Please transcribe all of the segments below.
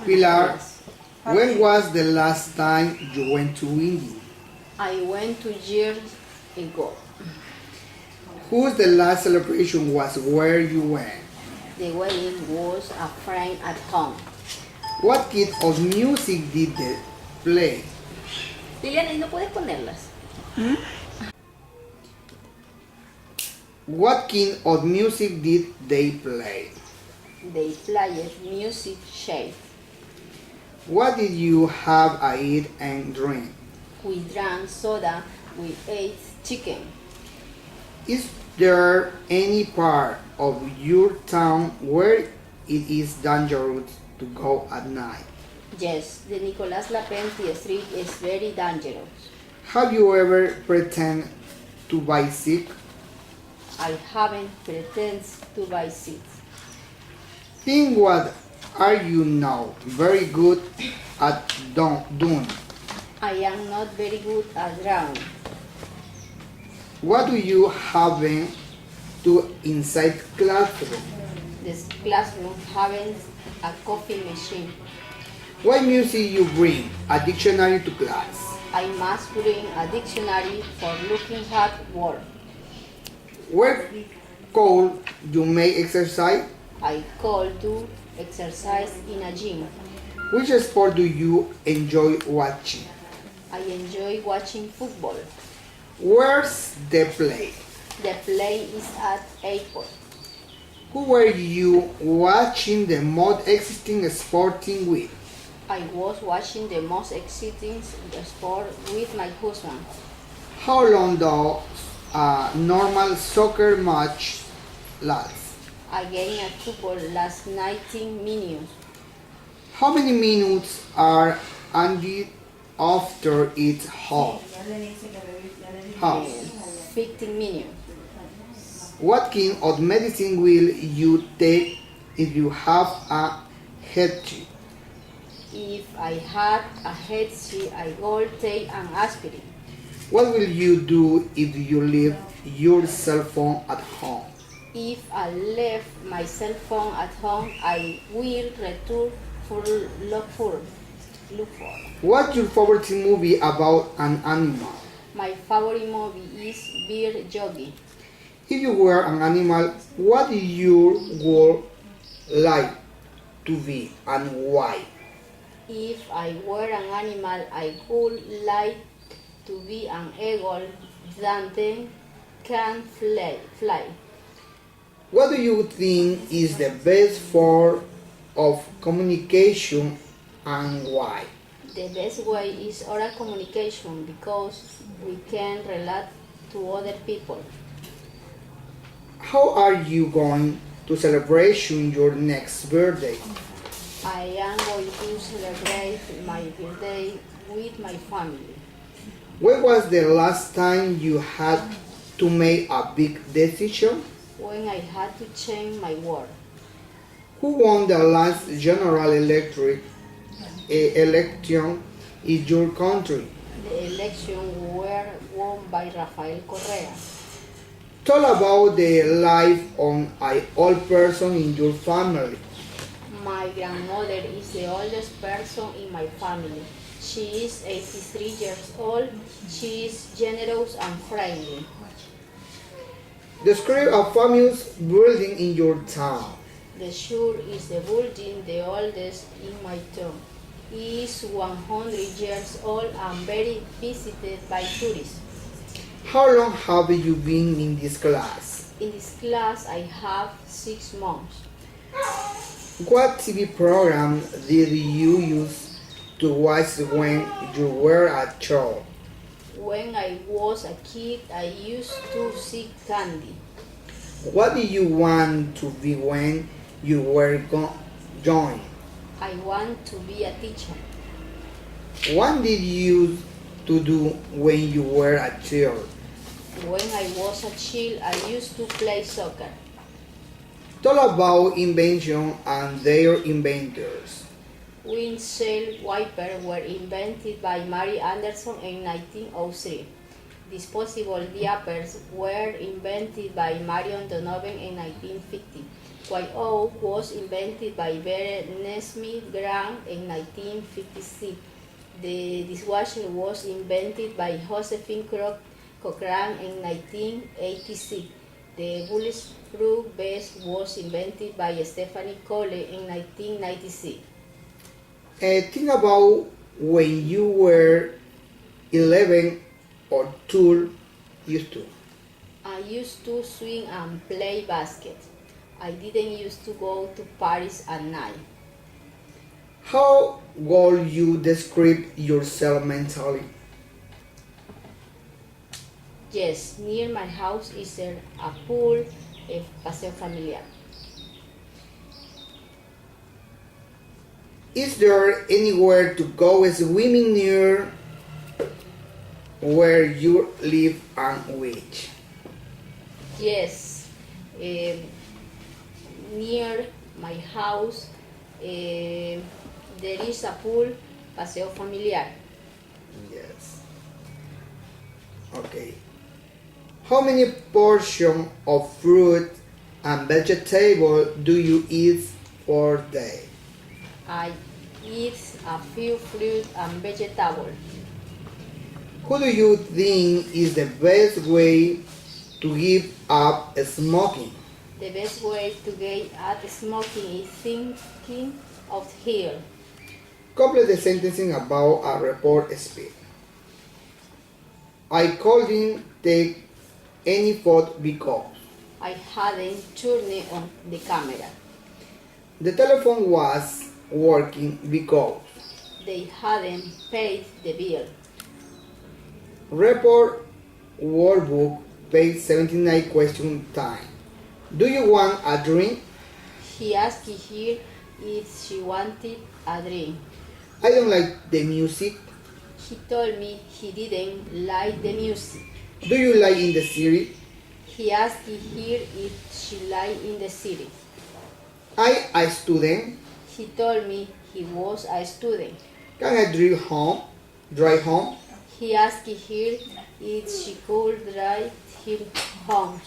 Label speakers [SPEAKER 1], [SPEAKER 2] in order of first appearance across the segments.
[SPEAKER 1] Pilar,
[SPEAKER 2] Yes.
[SPEAKER 1] when was the last time you went to India?
[SPEAKER 2] I went 2 years ago.
[SPEAKER 1] Whose the last celebration was where you went?
[SPEAKER 2] The wedding was a friend at home.
[SPEAKER 1] What kind of music did they play?
[SPEAKER 2] Liliana, ¿y no puedes ponerlas?
[SPEAKER 1] What kind of music did they play?
[SPEAKER 2] They played music shape.
[SPEAKER 1] What did you have to eat and drink?
[SPEAKER 2] We drank soda. We ate chicken.
[SPEAKER 1] Is there any part of your town where it is dangerous to go at night?
[SPEAKER 2] Yes, the Nicolas Lapenti Street is very dangerous.
[SPEAKER 1] Have you ever pretended to buy sick?
[SPEAKER 2] I haven't pretended to buy seats.
[SPEAKER 1] Think what are you now very good at doing?
[SPEAKER 2] I am not very good at drawing.
[SPEAKER 1] What do you have to inside classroom?
[SPEAKER 2] This classroom has a coffee machine.
[SPEAKER 1] What music you bring a dictionary to class?
[SPEAKER 2] I must bring a dictionary for looking at words.
[SPEAKER 1] Where could you make exercise?
[SPEAKER 2] I call to exercise in a gym.
[SPEAKER 1] Which sport do you enjoy watching?
[SPEAKER 2] I enjoy watching football.
[SPEAKER 1] Where's the play?
[SPEAKER 2] The play is at airport.
[SPEAKER 1] Who were you watching the most existing sporting with?
[SPEAKER 2] I was watching the most exciting sport with my husband.
[SPEAKER 1] How long does a normal soccer match last?
[SPEAKER 2] A game of football lasts 19 minutes.
[SPEAKER 1] How many minutes are ended after it's half? Half.
[SPEAKER 2] 15 minutes.
[SPEAKER 1] What kind of medicine will you take if you have a headache?
[SPEAKER 2] If I had a headache, I would take an aspirin.
[SPEAKER 1] What will you do if you leave your cell phone at home?
[SPEAKER 2] If I left my cell phone at home, I will return for look for.
[SPEAKER 1] What's your favorite movie about an animal?
[SPEAKER 2] My favorite movie is Beer Yogi.
[SPEAKER 1] If you were an animal, what you would like to be and why?
[SPEAKER 2] If I were an animal, I would like to be an eagle that then can fly.
[SPEAKER 1] What do you think is the best form of communication and why?
[SPEAKER 2] The best way is oral communication because we can relate to other people.
[SPEAKER 1] How are you going to celebrate your next birthday?
[SPEAKER 2] I am going to celebrate my birthday with my family.
[SPEAKER 1] When was the last time you had to make a big decision?
[SPEAKER 2] When I had to change my work.
[SPEAKER 1] Who won the last General Electric election in your country?
[SPEAKER 2] The elections were won by Rafael Correa.
[SPEAKER 1] Tell about the life of an old person in your family.
[SPEAKER 2] My grandmother is the oldest person in my family. She is 83 years old. She is generous and friendly.
[SPEAKER 1] Describe a famous building in your town.
[SPEAKER 2] The church is the building the oldest in my town. It is 100 years old and very visited by tourists.
[SPEAKER 1] How long have you been in this class?
[SPEAKER 2] In this class, I have 6 months.
[SPEAKER 1] What TV program did you use to watch when you were a child?
[SPEAKER 2] When I was a kid, I used to see Candy.
[SPEAKER 1] What did you want to be when you were young?
[SPEAKER 2] I want to be a teacher.
[SPEAKER 1] What did you to do when you were a child?
[SPEAKER 2] When I was a child, I used to play soccer.
[SPEAKER 1] Tell about invention and their inventors.
[SPEAKER 2] Windshield wipers were invented by Mary Anderson in 1903. Disposable diapers were invented by Marion Donovan in 1950. Y-O was invented by Bernice Graham in 1956. The dishwasher was invented by Josephine Cochrane in 1986. The bulletproof vest was invented by Stephanie Cole in 1996.
[SPEAKER 1] Think about when you were 11 or 12 used to.
[SPEAKER 2] I used to swim and play basket. I didn't used to go to parties at night.
[SPEAKER 1] How would you describe yourself mentally?
[SPEAKER 2] Yes, near my house is there a pool, a paseo familiar.
[SPEAKER 1] Is there anywhere to go swimming near where you live and which?
[SPEAKER 2] Yes, near my house there is a pool, paseo familiar.
[SPEAKER 1] Yes. Okay. How many portions of fruit and vegetable do you eat per day?
[SPEAKER 2] I eat a few fruit and vegetables.
[SPEAKER 1] Who do you think is the best way to give up smoking?
[SPEAKER 2] The best way to get at smoking is thinking of here.
[SPEAKER 1] Complete the sentencing about a report speed. I couldn't take any photo because
[SPEAKER 2] I hadn't turned on the camera.
[SPEAKER 1] the telephone was working because
[SPEAKER 2] They hadn't paid the bill.
[SPEAKER 1] report workbook page 79 question time. Do you want a drink?
[SPEAKER 2] He asked her if she wanted a drink.
[SPEAKER 1] I don't like the music.
[SPEAKER 2] He told me he didn't like the music.
[SPEAKER 1] Do you like in the series?
[SPEAKER 2] He asked her if she liked in the city.
[SPEAKER 1] I a student.
[SPEAKER 2] He told me he was a student.
[SPEAKER 1] Can I drive home? Drive home?
[SPEAKER 2] He asked her if she could drive him home.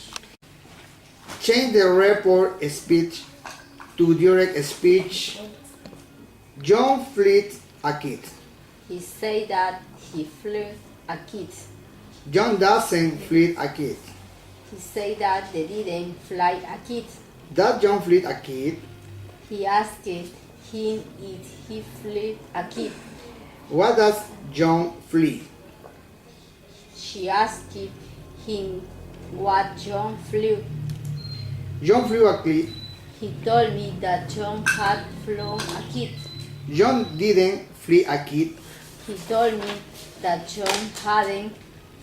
[SPEAKER 1] Change the report speech to direct speech. John fleet a kid.
[SPEAKER 2] He said that he flew a kid.
[SPEAKER 1] John doesn't fleet a kid.
[SPEAKER 2] He said that they didn't fly a kid.
[SPEAKER 1] Does John fleet a kid?
[SPEAKER 2] He asked him if he flew a kid.
[SPEAKER 1] What does John flee?
[SPEAKER 2] She asked him what John flew.
[SPEAKER 1] John flew a kid.
[SPEAKER 2] He told me that John had flown a kid.
[SPEAKER 1] John didn't flee a kid.
[SPEAKER 2] He told me that John hadn't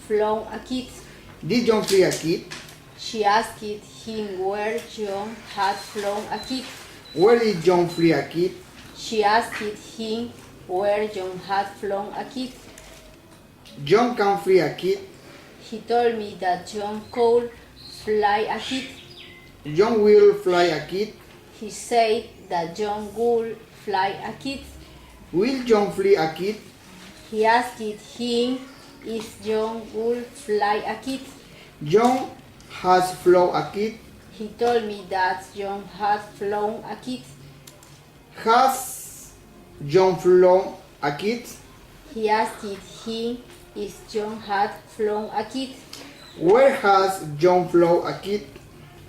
[SPEAKER 2] flown a kid.
[SPEAKER 1] Did John flee a kid?
[SPEAKER 2] She asked him where John had flown a kid.
[SPEAKER 1] Where did John flee a kid?
[SPEAKER 2] She asked him where John had flown a kid.
[SPEAKER 1] John can flee a kid.
[SPEAKER 2] He told me that John could fly a kid.
[SPEAKER 1] John will fly a kid.
[SPEAKER 2] He said that John would fly a kid.
[SPEAKER 1] Will John flee a kid?
[SPEAKER 2] He asked him if John would fly a kid.
[SPEAKER 1] John has flown a kid.
[SPEAKER 2] He told me that John had flown a kid.
[SPEAKER 1] Has John flown a kid?
[SPEAKER 2] He asked him if John had flown a kid.
[SPEAKER 1] Where has John flown a kid?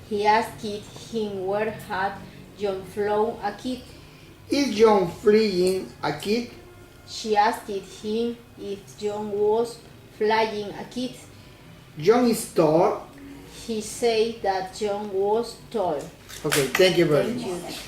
[SPEAKER 2] He asked him where had John flown a kid.
[SPEAKER 1] Is John fleeing a kid?
[SPEAKER 2] She asked him if John was flying a kid.
[SPEAKER 1] John is tall.
[SPEAKER 2] He said that John was tall.
[SPEAKER 1] Okay, thank you very
[SPEAKER 2] Thank
[SPEAKER 1] much.
[SPEAKER 2] you.